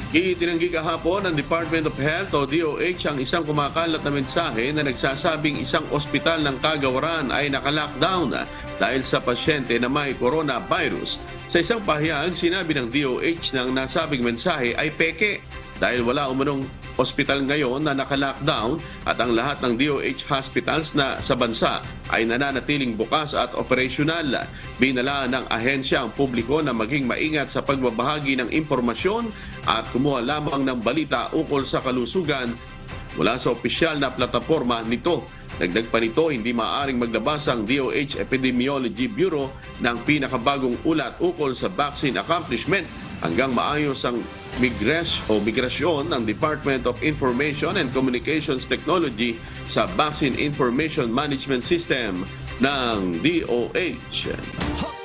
Itinanggi kahapon ng Department of Health o DOH ang isang kumakalat na mensahe na nagsasabing isang ospital ng Kagawaran ay naka-lockdown dahil sa pasyente na may coronavirus. Sa isang pahayag, sinabi ng DOH ng nasabing mensahe ay peke dahil wala umanong ospital ngayon na naka-lockdown at ang lahat ng DOH hospitals na sa bansa ay nananatiling bukas at operasyonal. Binala ng ahensya ang publiko na maging maingat sa pagbabahagi ng impormasyon at kumuha lamang ng balita ukol sa kalusugan mula sa opisyal na plataporma nito. Dagdag pa nito, hindi maaaring maglabas ang DOH Epidemiology Bureau ng pinakabagong ulat ukol sa vaccine accomplishment hanggang maayos ang migrasyon ng Department of Information and Communications Technology sa Vaccine Information Management System ng DOH.